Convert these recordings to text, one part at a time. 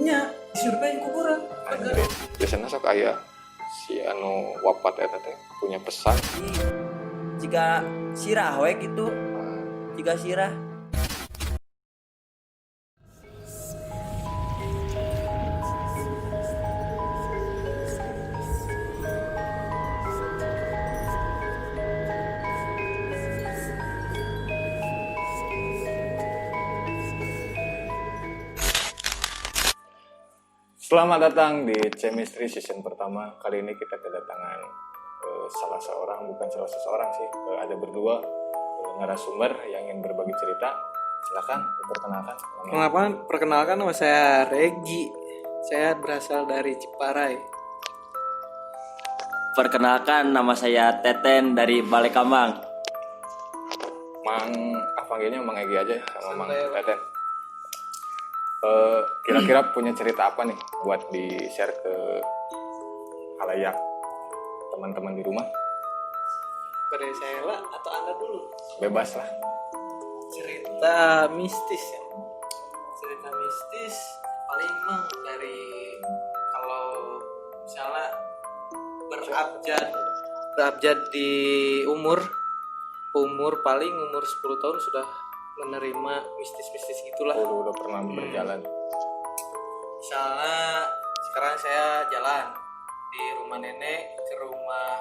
nya disurvei kuburan. Anjir. Biasanya sok aya si anu wafat eta teh punya pesan. Jika sirah we gitu, jika sirah. Selamat datang di Chemistry season pertama. Kali ini kita kedatangan salah seseorang sih. Ada berdua narasumber yang ingin berbagi cerita. Silakan diperkenalkan. Perkenalkan nama saya Regi. Saya berasal dari Ciparai. Perkenalkan, nama saya Teten dari Balai Kambang. Panggilnya Mang Egi aja ya, sama Mang Santai, Teten. Kira-kira punya cerita apa nih buat di-share ke halayak teman-teman di rumah? Dari saya lah atau Anda dulu? Bebas lah. Cerita mistis ya. Cerita mistis paling mah dari kalau misalnya berabjad di umur paling umur 10 tahun sudah menerima mistis-mistis gitulah. Udah pernah berjalan. Misalnya sekarang saya jalan di rumah nenek ke rumah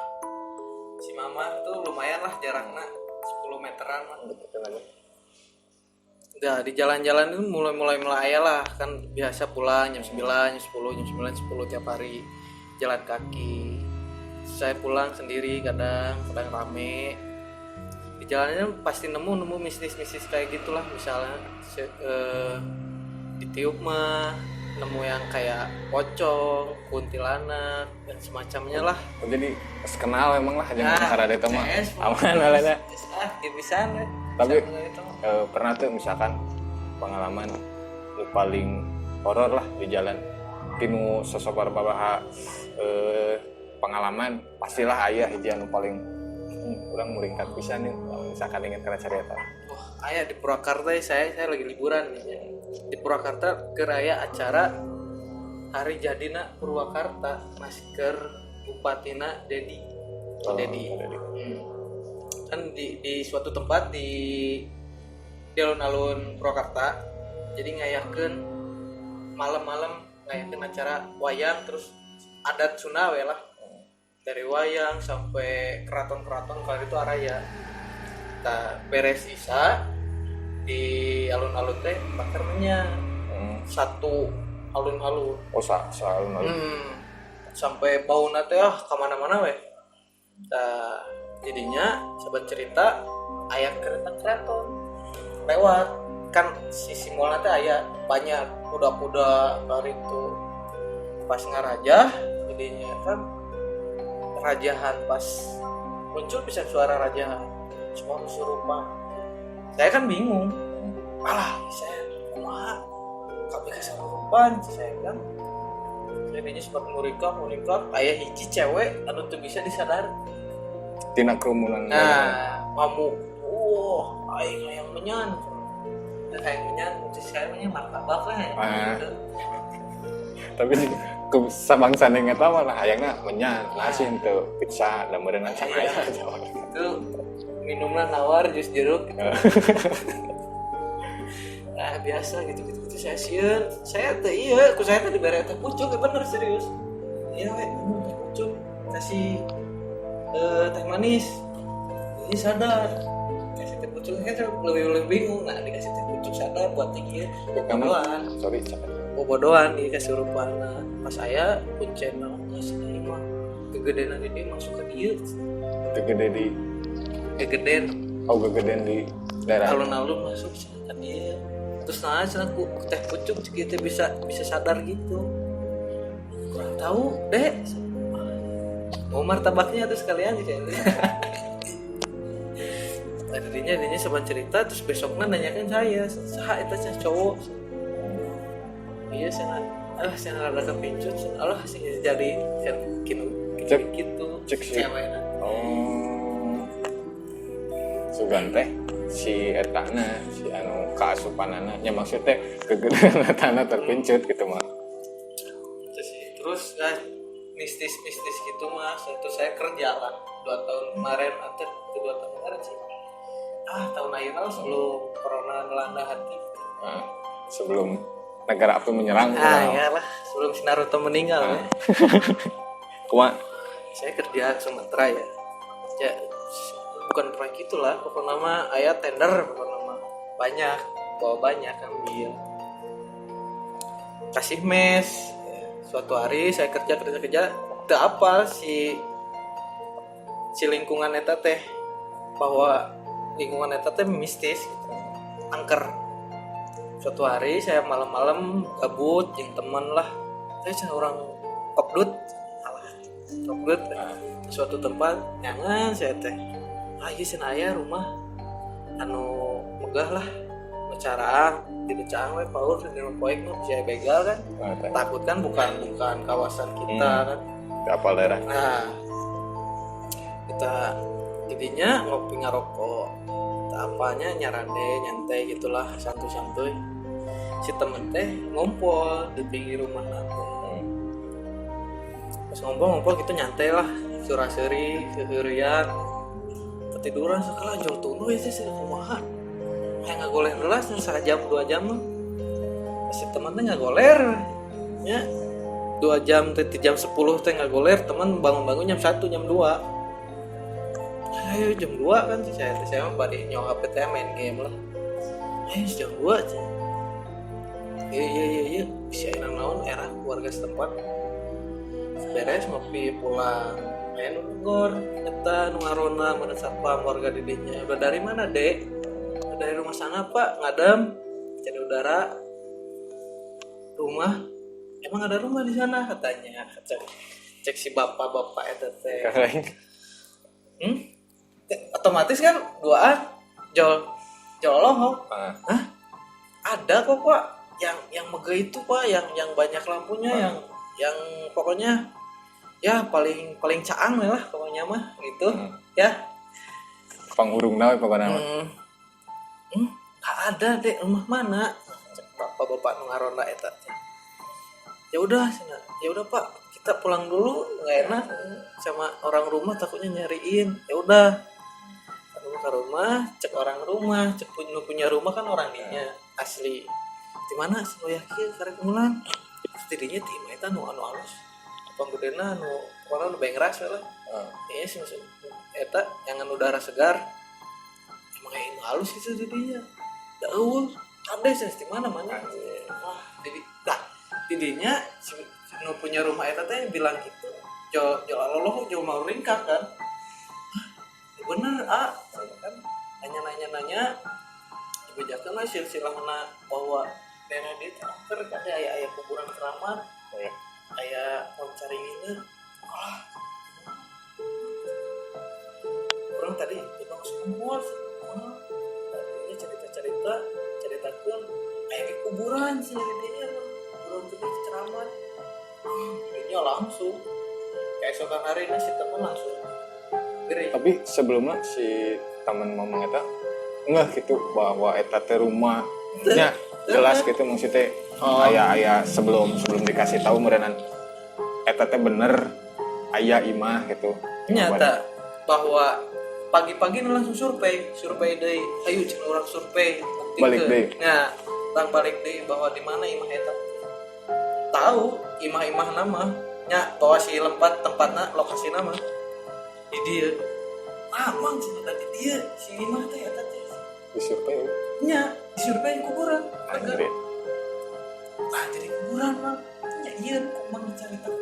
si mama tuh lumayan lah jaraknya 10 meteran lah. Udah di jalan-jalan itu mulai melayang lah, kan biasa pulang jam 9, jam 10, jam 9, 10 tiap hari jalan kaki. Saya pulang sendiri kadang rame. Di jalannya pasti nemu mistis kayak gitulah, misalnya ditiup mah nemu yang kayak pocong, kuntilanak dan semacamnya lah. Jadi kenal emang lah jangan karena ada teman aman lah. Bisa deh. Tapi pernah tuh misalkan pengalaman lu paling horor lah di jalan tinu sosok babaha pengalaman pastilah ayah hiji anu paling kurang meringkat pisan nih misalkan ingin kena cerita. Wah, ayah di Purwakarta saya lagi liburan nih. Di Purwakarta ke raya acara hari jadina Purwakarta masker Bupatina Dedi. Kan di suatu tempat di alun-alun Purwakarta. Jadi ngayakeun malam-malam ngayakeun acara wayang, terus adat Sunda we lah. Dari wayang sampai keraton-keraton kalau itu araya. Kita beres isa di alun-alun teh bakar minyak. Satu alun-alun. Oh, alun-alun. Sampai bauna teh kemana-mana weh. Nah, jadinya sahabat cerita aya kereta keraton lewat kan sisi mulanya teh aya banyak kuda-kuda dari itu pas ngarajah jadinya kan rajahan pas muncul bisa suara rajahan semua kesurupan. Saya kan bingung, malah saya kumaha kabeh kesurupan saya kan. Jadinya sempat murikap aya hiji cewek anu teu bisa disadar Tina kerumunan. Nah, mamu aing hayang menyan. Terus saya martabak lah ya. Tapi ke sabangsa yang eta mah hayangna menyan, nasi henteu pizza da meureunna can aya. Itu minumnya nawar jus jeruk gitu. Nah, biasa gitu saya sieun. Saya teh ieu, ku saya teh dibere teh pucuk bener serius. Iya we, teh pucuk kasih teh manis. Ini sadar. Kasih teh pucuk kan lebih bingung. Nah, dikasih teh pucuk sadar buat tinggi bodohan. Sorry, capek. Bodohan di kesurupan. Nah, pas saya kuncen geus ieu mah kegedean gede masuk ke dieu. Gede di Kegedean gedean di daerah alun-alun masuk ke dieu. Terus nah aku teh pucuk kita bisa sadar gitu. Kurang tahu deh. Mau martabaknya tuh sekalian gitu. Tadinya sama cerita terus besoknya nanyakan saya, saha eta cowok. Iya saya rada kepincut. Allah sih jadi gitu. Cek sih. Cewek. Sugan teh si etana si anu kaasupanana nya maksudnya kegedean etana terpincut gitu mah. terus mistis gitu mas. Itu saya kerja kan 2 tahun kemarin atau 2 tahun kemarin sih, tahun akhir sebelum corona melanda hati. Nah, sebelum negara api menyerang. Iyalah, sebelum si Naruto meninggal ya. Kuma Saya kerja Sumatera ya bukan proyek itulah, pokoknya nama ayah tender, pokoknya nama banyak, bawa banyak ambil, kasih mes. Suatu hari saya kerja teu apa si lingkungan eta teh, bahwa lingkungan eta teh mistis gitu. Angker. Suatu hari saya malam-malam gabut jeung teman lah, saya cina orang kopdut suatu tempat nyangan saya teh ieu cenah aya rumah anu megah lah, bicaraan di becaang we paur di poek nu saya begal kan, takut kan bukan kawasan kita kan, kapal daerah. nah kita jadinya ngopi ngarokok apanya nyarande nyantai gitulah, santuy si temen teh ngumpul di pinggir rumah aku. Pas ngompol gitu nyantai lah, suraseri keheurian ketiduran sekala jol tunu ya sih kumaha kayak ngagoler gelas 1 jam 2 jam mah si temen teh ngagoler nya 2 jam teh jam 10 teh ngagoler, teman bangun jam 1 jam 2. Ayo jam 2 kan sih saya mah bari nyong HP teh main game lah. Ayo jam 2 sih. Iya bisa naon era keluarga setempat. Beres ngopi pulang. Main ngor eta nu ngarona mana sapam warga didinya. Udah dari mana, Dek? Udah dari rumah sana, Pak. Ngadem. Cari udara. Rumah. Emang ada rumah di sana katanya. Cek si bapak-bapak eta teh. Otomatis kan duaan jolong. Hah? Ada kok Pak, yang mega itu Pak, yang banyak lampunya, yang pokoknya ya paling caang lah pokoknya mah gitu. Ya. Panghurungna we pokona. Ada deh, rumah mana? Bapak nu ngaronda eta. Ya udah Pak, kita pulang dulu, nggak enak sama orang rumah takutnya nyariin. Ya udah. Ke rumah, cek orang rumah, cek punya rumah kan orang dinya asli. Di mana sih yakin karek mulan? Tidinya ti mah eta nu alus. Panggedena nu pokona nu bengras lah. Iya sih maksud eta yang udara segar. Emang anu alus itu didinya. Da eueuh, kade sih di mana-mana. Tidinya si nu punya rumah eta teh bilang gitu. Jo aloloh jo mau ringkak kan. Bener kan nanya dibejakan lah silsilahna bahwa daerah dia terakhir ada ayah kuburan keramat, ayah poncaringina. Orang tadi bang semua tadinya ceritakan ayah di kuburan sih dia kuburan gede keramat. Ini langsung keesokan hari si teman langsung. Tapi sebelumnya si teman ngomong eta enggak gitu bahwa eta teh rumahnya jelas gitu maksudnya aya sebelum dikasih tahu merenan eta teh bener aya imah gitu. Nyata bahwa pagi-pagi langsung survei deui. Ayo cenah urang survei bukti balik deui. Nah, balik deui bahwa di mana imah eta. Tahu imah-imah nama nya bahwa si lempat tempatna lokasi nama di dia amang sih tadi dia si imah teh eta teh Disurvei nya disurvei kuburan anjir. jadi kuburan mah nya ieu kumaha carita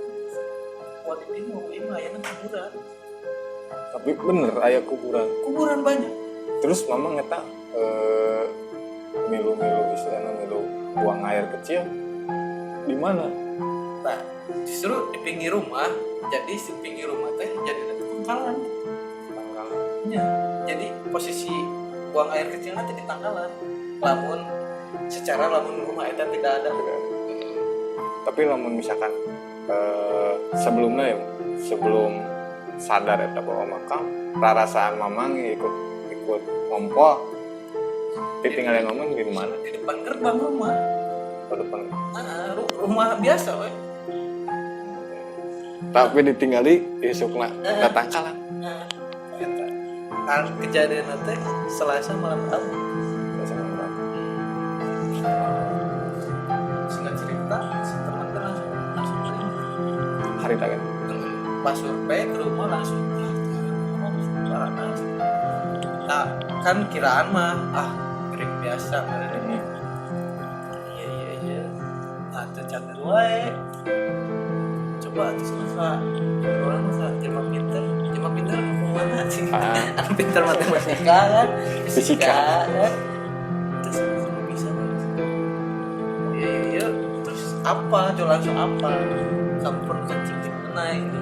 kuat ini mau imah aya kuburan Tapi bener aya kuburan banyak. terus mamang eta milu istilahnya milu buang air kecil di mana? Nah justru di pinggir rumah, jadi di pinggir rumah teh jadi pangkalan. Ya, jadi posisi buang air kecil nanti di tangkalan. Lamun rumah itu tidak ada. Tapi lamun misalkan sebelum sadar eta bahwa makam rarasaan mamang ikut ngompol tinggal yang ngomong di mana? Di depan gerbang rumah. Di depan. Rumah biasa, we. Tapi ditinggali isukna datang kalah. Nah, kejadian nanti Selasa malam Rabu. Singkat cerita, si teman kan langsung terima. Hari kan. Pas survei ke rumah langsung panas. Nah kan kiraan mah kering biasa kali ini. Iya. Nah tercatat wae. Coba susah. Orang mah cuma pinter mana sih? Pinter matematika kan, fisika kan. Terus bisa. Iya. Terus apa? Coba langsung apa? Kamu pernah kecil di mana ini?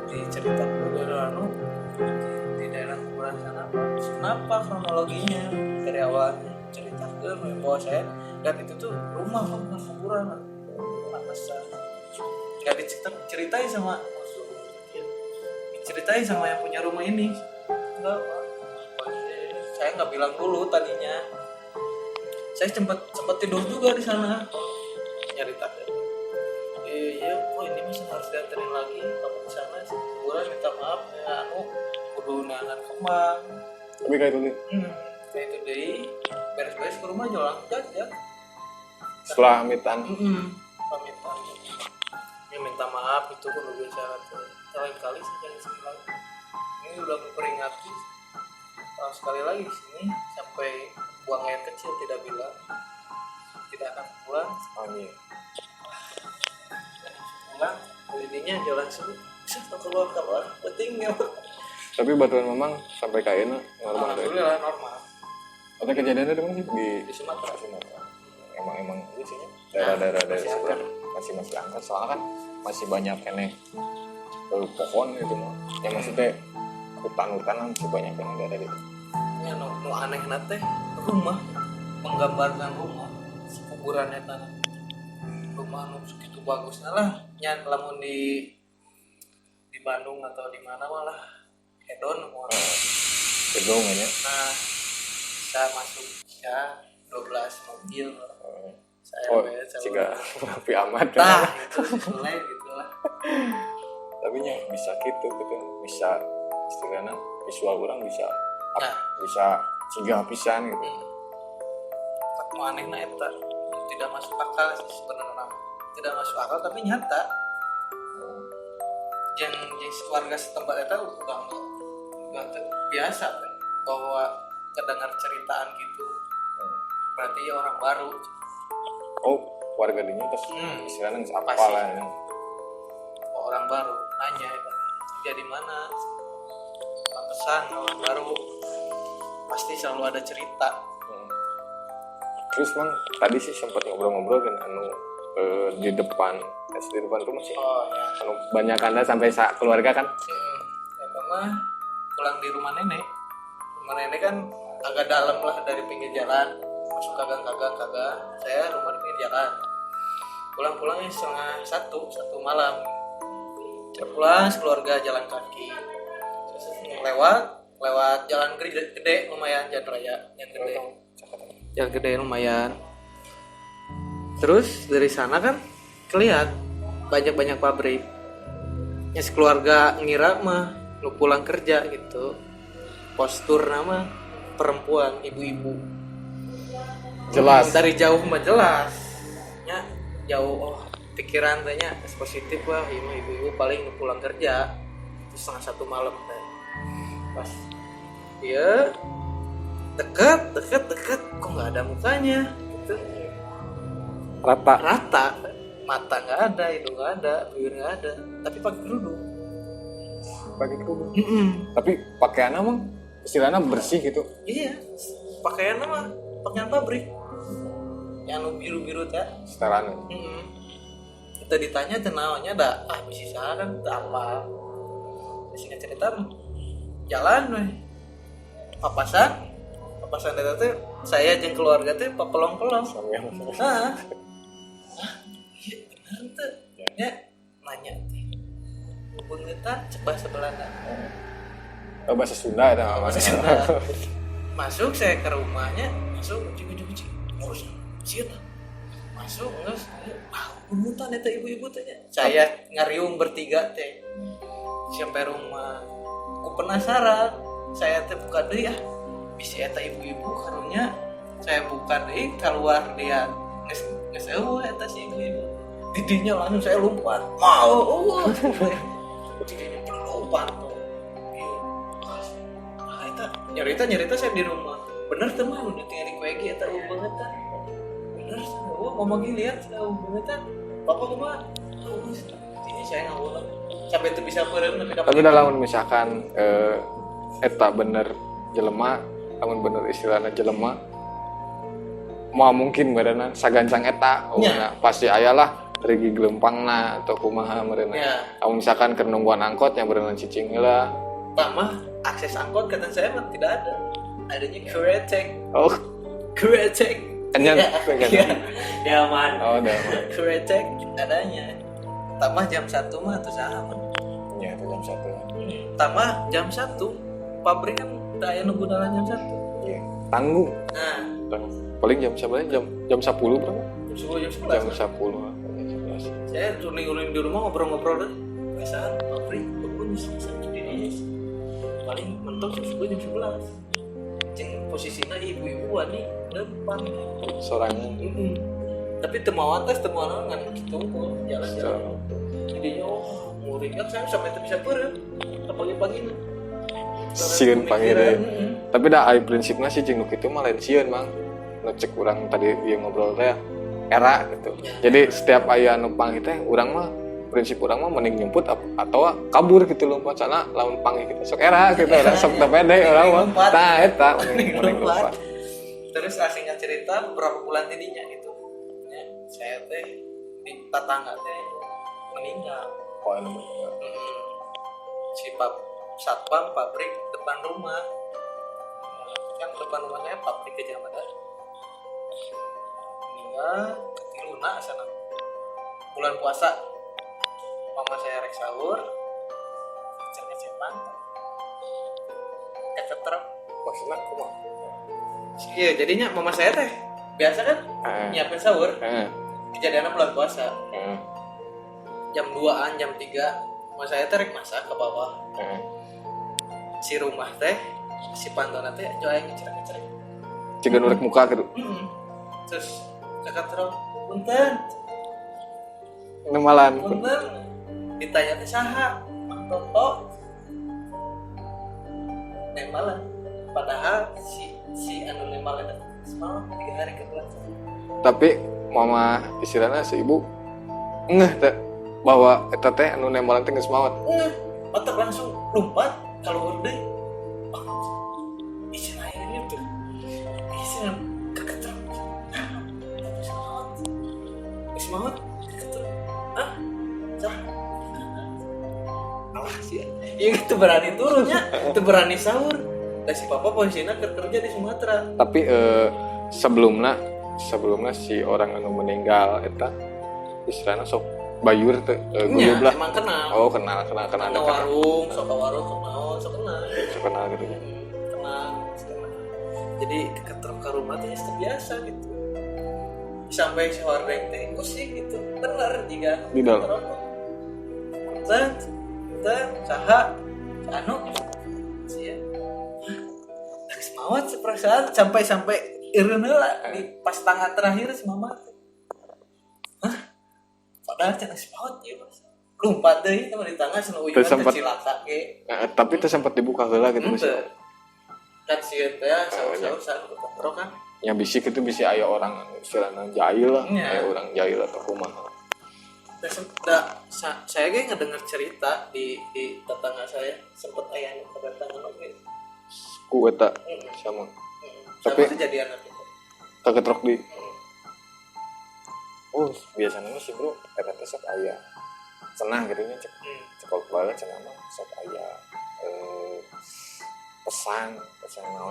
Di cerita dulu di daerah kuburan sana. Kenapa kronologinya dari awalnya cerita ke bahwa saya dan itu tuh rumah bukan kuburan, pantesan. Gak diceritain sama yang punya rumah ini. Enggak, saya nggak bilang dulu tadinya. Saya sempat tidur juga di sana nyari takdir. Iya, kok ini masih harus dianterin lagi kamu ke sana sih. Kuburan minta maaf ya, kudu nangan kembang. Tapi kayak itu nih. Kayak itu deh, beres-beres ke rumah jualan aja. Setelah amitan. Pamitan. Ya minta maaf itu kudu bisa lain kali sih jangan sini lagi. Ini udah memperingati kalau sekali lagi di sini sampai buang air kecil tidak bilang tidak akan pulang. Amin. Pulang intinya jalan suruh bisa keluar pentingnya. Tapi batuan memang sampai kayak ini normal. Alhamdulillah normal. Ada kejadiannya di mana sih Di Sumatera. Emang ini sih daerah-daerah dari sekitar masih angkat soalnya kan masih banyak ini pohon gitu mah. Ya maksudnya hutan-hutanan masih banyak yang ada di situ. Ya nu aneh nate rumah menggambarkan rumah kuburan eta rumah nu segitu bagusnya lah nyan lamun di Bandung atau di mana malah hedon mau Gedung aja. nah saya masuk ya 12 mobil saya juga rapi amat nah itu mulai gitu lah tapi nya bisa gitu bisa istilahnya visual orang bisa bisa ciga pisan gitu. Mau aneh na eta tidak masuk akal sih sebenarnya tidak masuk akal tapi nyata yang warga setempat itu udah nggak biasa bahwa kedengar ceritaan gitu berarti ya orang baru. Oh warga dinya terus istilahnya apa lah ini orang baru nanya dia di mana pantesan orang baru pasti selalu ada cerita. Terus mang tadi sih sempat ngobrol-ngobrol kan di depan rumah sih. Oh ya. Anu banyak anda sampai keluarga kan? Ya mah pulang di rumah nenek. Rumah nenek kan agak dalam lah dari pinggir jalan. Masuk kagak. Saya rumah di pinggir jalan. Pulang-pulangnya setengah satu malam. Saya pulang keluarga jalan kaki. Terus lewat jalan gede lumayan jalan raya yang gede. Jalan gede lumayan. Terus dari sana kan kelihatan banyak pabrik. Ya sekeluarga ngira mah lu pulang kerja gitu. Postur nama perempuan, ibu-ibu. Jelas. Dari jauh mah jelas. Ya jauh pikiran tanya positif lah, ibu-ibu paling pulang kerja. Terus 1:30 malam teh. Pas dia dekat kok nggak ada mukanya gitu. Rata mata nggak ada, hidung nggak ada, bibir nggak ada, tapi pakai kerudung. Tapi pakaiannya mah istilahnya bersih gitu. Iya, pakaiannya mah pakaian pabrik yang biru teh setelan. Kita ditanya tenawanya ada bisa kan apa singkat cerita jalan weh papasan eta teh saya jeung keluarga teh papelong-pelong. Iya bener teh. Ya nanya teh. Beungetan bahasa Belanda. Oh bahasa Sunda eta bahasa Sunda. Masuk saya ke rumahnya, masuk ucik. Terus sieun. Masuk geus pungutan eta ibu-ibu teh nya. Saya ngariung bertiga teh sampai rumah aku penasaran saya teh buka deui bisa eta ibu-ibu karunya saya buka deui keluar dia geus eueuh eta si ibu-ibu didinya langsung saya lompat mau didinya lompat tuh eta nyerita saya di rumah bener teh mah udah tinggal di kuegi eta banget kan bener mama gini lihat banget kan bapak kumaha ini saya ngawulan sampai itu bisa beureum tapi dalam misalkan eta bener jelema lamun bener istilahna jelema mau mungkin badanna sagancang eta Ya. pasti ayalah regi gelempangna atau kumaha meureunna Ya. lamun misalkan keur nungguan angkot yang berenang cicing heula pertama akses angkot kata saya mah tidak ada adanya kretek oh enyan Iya. Dia aman. oh udah Kretek adanya tambah jam 1 mah atau saha ya itu jam 1 tambah jam 1 pabrik kan tak aya nunggu dalam jam 1 iya tanggung nah paling jam sebenarnya jam 10 berapa jam 10 jam 11 10 saya tuning-tuning di rumah ngobrol-ngobrol deh biasaan pabrik pun sampai di paling mentok jam 10 jam 11 cing posisinya ibu-ibu nih depan sorangan tapi temawan kan gitu jalan-jalan jadinya murid kan saya sampai bisa beureum pagi-pagi sieun pangireun tapi dah ai prinsipna sih jeung nu kitu mah lain sieun mang nu cek urang tadi ieu ngobrol teh era gitu jadi setiap aya nu panggih teh urang mah prinsip urang mah mending nyemput atau kabur gitu lompat sana lamun panggih kita sok era gitu urang sok teu pede urang mah tah eta mending lompat terus asingnya cerita beberapa bulan jadinya gitu ya, saya teh di tetangga teh meninggal oh anu si satpam pabrik depan rumah kan depan rumah saya pabrik kecamatan meninggal ketiluna sana bulan puasa mama saya rek sahur ngecek-ngecekan kecetrek maksudna kumaha iya jadinya mama saya teh biasa kan nyiapin sahur kejadiannya bulan puasa jam 2an jam 3 mama saya teh rek masak ke bawah si rumah teh si pantona teh coy ngecerek cegan urek muka gitu terus kakak terus punten nemalan ditanya teh saha Mang Toto nemalan padahal si anu nemalan itu semalam 3 hari ke belakang tapi mama istilahnya si ibu ngeh teh bahwa eta teh anu nemalan teh geus maot otak langsung lompat kalau udah isi airnya tuh isi keketrang isi maut keketrang alah sih ya itu berani turunnya itu berani sahur dan si papa posisinya kerja di Sumatera tapi sebelumnya si orang anu meninggal eta istilahnya sok bayur teh guyub lah emang kenal oh kenal kenal warung sok kenal gitu kenal jadi keketrang ke rumah teh terbiasa gitu sampai si hordeng teh pusing gitu bener jika di dalam dan saha anu sia nangis mawat seperasaan sampai ireun heula di pas tanggal terakhir si mama hah padahal cenah si mawat ieu lompat deui sama di tangga cenah uyuhan teh cilaka ge tapi teh sempat dibuka heula gitu misalnya kan sieun teh saur-saur kontrol kan yang bisik itu bisa aya orang istilahnya jahil lah ya. orang jahil atau kumaha saya kayak ngedenger cerita di tetangga saya sempet aya anu kedatangan oge ku eta sama tapi kejadian itu kegetrok di oh biasanya sih bro eta teh sok aya cenah gitu nya cekol banget cenah mah sok aya pesan anu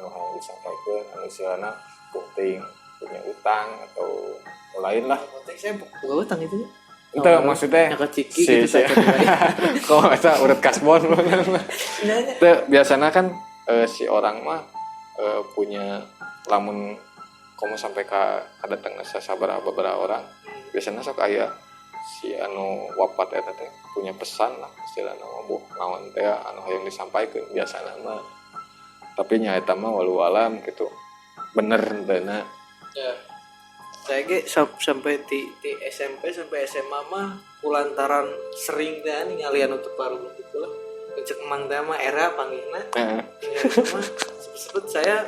hayang disampaikan anu istilahna penting punya utang atau lain lah. Saya buka utang itu. Itu maksudnya ciki gitu saja. Kok eta urut kasbon. Itu biasanya kan si orang mah punya lamun kamu sampai ke datang beberapa orang biasanya sok aya si anu wafat eta teh punya pesan lah istilahna mah boh naon teh anu hayang disampaikan biasana mah. Tapi nya eta mah walau alam gitu. Bener bener. Ya. Saya ge sampai di SMP sampai SMA mah kulantaran sering teh ningali anu teu paruh gitu lah. Cek emang teh mah era panggilna. Heeh. Mah sebut saya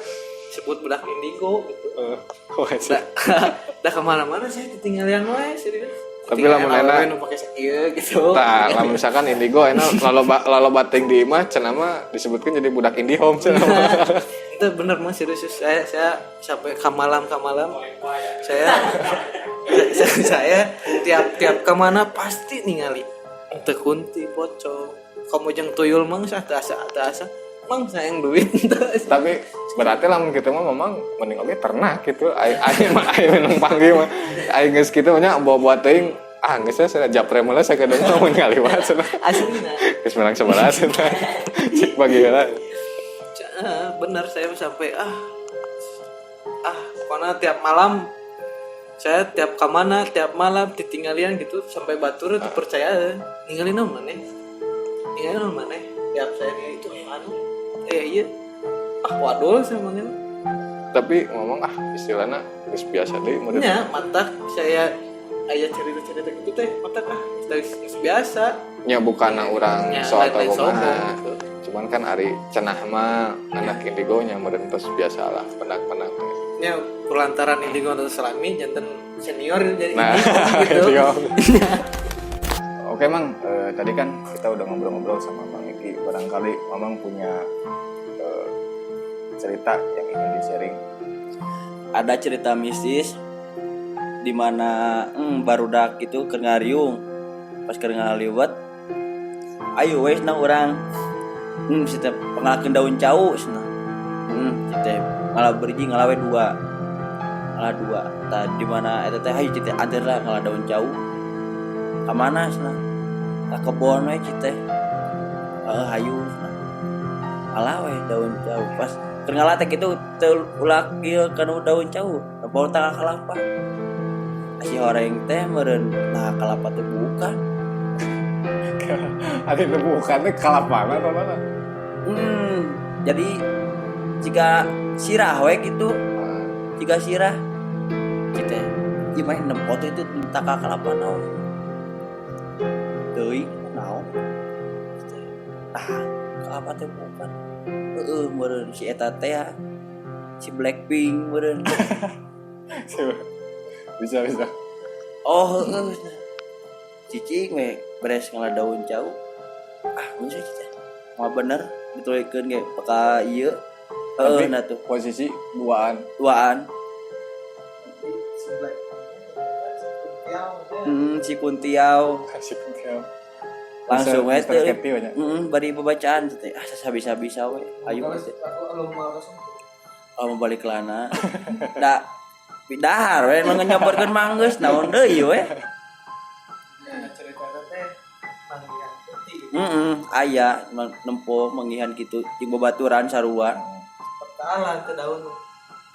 sebut budak indigo gitu. Wajib. Dah kemana-mana saya ditinggalian wae serius. Tapi lamun enak nu pake sakieu gitu. Tah, lamun misalkan indigo enak lalu bating di imah cenah mah disebutkan jadi budak IndiHome cenah mah. Itu bener mah serius saya sampai ke malam saya tiap kemana pasti ningali teu kunti pocong kamu jeung tuyul mang sah teu asa mang sayang duit. Tapi berarti lamun kitu mah memang mending oge ternak gitu aya mah aya menang panggil mah aya geus kitu nya bawa teuing geus saya japre mah saya kadang mun ngaliwat cenah Aslinya geus menang sabaraha cenah cik bagi heula. Bener saya sampai pokoknya tiap malam saya tiap malam ditinggalian gitu sampai batur itu percaya ninggalin mana tiap saya itu anu iya waduh sama ini. Tapi ngomong istilahnya geus biasa deui meureun. Nya mantap saya aya cerita gitu teh mantap geus biasa. Nya bukanna urang soal lain kumaha. gitu. Cuman kan ari cenah mah anak indigo nya meureun tos biasa lah pendak-pendak. Ya kulantaran indigo atau selami jantan senior jadi Nah, gitu. Oke Mang, tadi kan kita udah ngobrol-ngobrol sama Bang Iki. Barangkali Mamang punya cerita yang ingin di-sharing. Ada cerita mistis di mana barudak itu keur ngariung. Pas keur ngaliwat ayo wes na urang kita pengalakeun daun cau cenah. Kita ngalah berji ngalawe dua. Tah di mana eta teh hayu kita antar lah ngalah daun cau. Ka mana cenah? Ka kebon we kita. Hayu cenah. Ngalah we daun cau pas keur ngalah teh kitu teu ulah kieu kana daun cau. Bawa tangah kalapa. Si horeng teh meureun nah kalapa teh bukan. Ada nu bukan teh kalapana atau mana? Jadi jika sirah we gitu, jika sirah kita imain nempot itu tak kalapa naon. Teuing naon. Kalapa teh bukan. Meureun si eta teh si Blackpink meureun. Bisa. Cicing we beres ngalah daun cau. Mun saya cicing. Mah bener ditulikeun ge peka ieu. Nah tuh Posisi duaan. Si Kuntiau langsung we teh. Bari pembacaan teh sabi-sabisa we. Ayo teh. Mau balik lana. Da pidahar we ngenyamperkeun manggeus naon deui we. Aya nempo mengihan gitu jeung babaturan sarua. Kaala ke daun.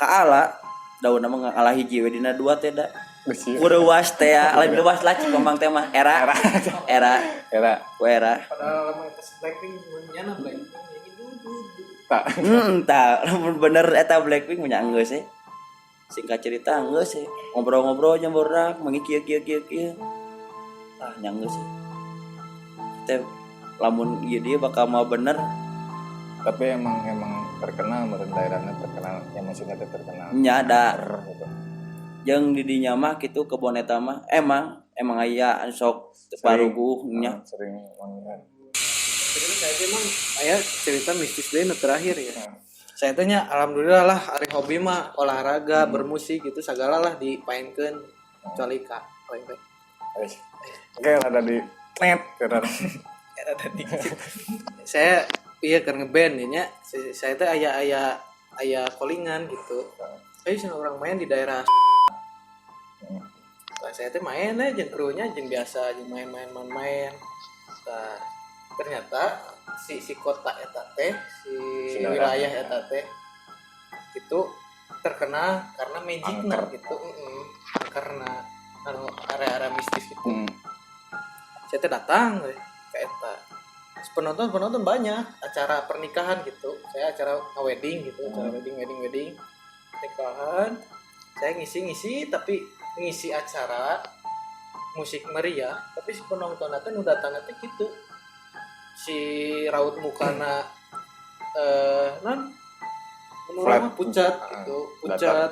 Kaala daunna mah ngalah hiji we dina dua teh da. Ureuwas teh lain leuwas lah cik mamang teh mah era. Padahal lama eta Blackpink nyana Blackpink Tak. Lamun bener eta Blackpink nya geus singkat cerita geus ngobrol-ngobrol jeung borak mangi kieu. Nya geus teh lamun ieu dia bakal mah bener. Tapi emang terkenal meureun daerahna terkenal yang maksudnya terkenal. Nyadar. Jeung di dinya mah kitu kebon eta mah emang aya sok paruguh nya. Sering mangihan. Jadi saya emang aya cerita mistis deui nu terakhir ya. Saya tanya alhamdulillah lah ari hobi mah olahraga, bermusik gitu segala lah dipaenkeun kecuali ka paling teh. Oke, ada di net Ada dikit. Saya keur ngeband nya. Saya teh aya callingan gitu. Saya sana orang main di daerah. Nah, saya teh main aja jeung krunya jeung biasa jeung main. Nah, ternyata si kota eta teh si wilayah eta teh itu terkenal karena magicna gitu. Karena anu area-area mistis gitu. Hmm. Saya teh datang we, ke eta. Penonton banyak acara pernikahan gitu. Saya acara wedding gitu, acara wedding pernikahan. Saya ngisi tapi ngisi acara musik meriah, tapi si penonton teh nu datang teh gitu. Si raut mukana non menurut mah pucat gitu, pucat,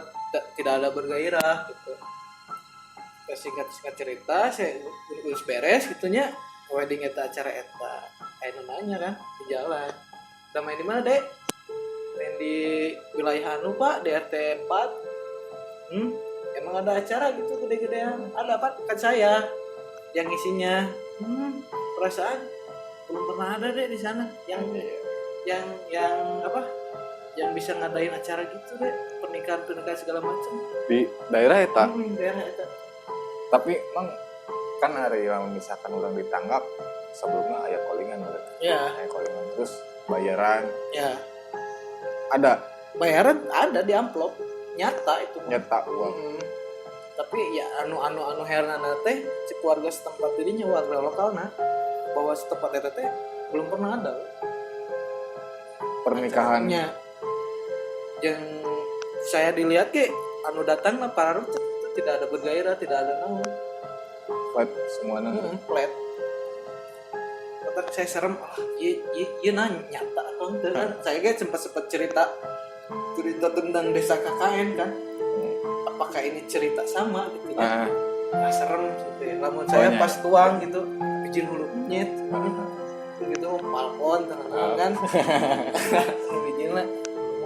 tidak ada bergairah gitu. Singkat cerita saya urus beres gitunya wedding eta acara eta aya nanya kan di jalan udah main di mana dek main di wilayah anu pak di RT 4 emang ada acara gitu gede-gedean ada apa kan saya yang isinya perasaan belum pernah ada deh di sana yang apa yang bisa ngadain acara gitu deh pernikahan segala macam Di daerah eta. daerah eta. Tapi emang kan hari yang misalkan orang ditanggap sebelumnya aya callingan berarti. Ya. Aya callingan terus bayaran Ya, ada bayaran ada di amplop nyata itu mah. nyata uang. Tapi ya anu heranana teh si keluarga setempat dirinya warga lokalna bahwa setempat eta teh belum pernah ada Pernikahannya yang saya dilihat ke anu datang lah para itu tidak ada bergairah tidak ada naon flat semuanya. flat kata saya serem iya nyata atau enggak kan saya kan sempat cerita tentang desa KKN kan apakah ini cerita sama gitu kan serem gitu ya namun saya pas tuang gitu bijin hulu nyet gitu palpon kan bijin lah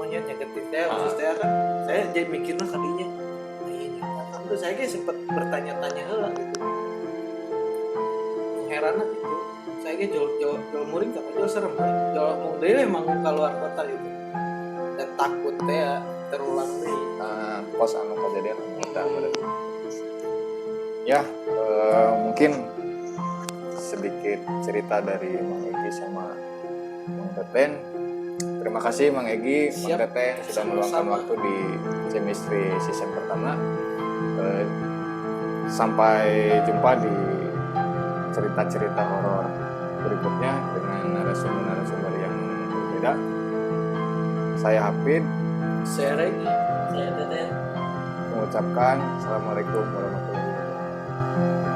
semuanya nyagetin teh terus teh kan saya jadi mikirnya kadinya terus saya kayak sempat bertanya-tanya heula gitu heran gitu saya kayak jual muring kan jual serem jual muring emang keluar kota gitu dan takut teh ya terulang deh pos anu kejadian kita berarti ya mungkin sedikit cerita dari Mang Egi sama Mang Teten. Terima kasih Mang Egi, Mang Teten sudah meluangkan waktu di Chemistry season pertama. Sampai jumpa di cerita-cerita horor berikutnya dengan narasumber yang berbeda. Saya Hafid, saya Regi, saya Teten mengucapkan Assalamualaikum warahmatullahi wabarakatuh.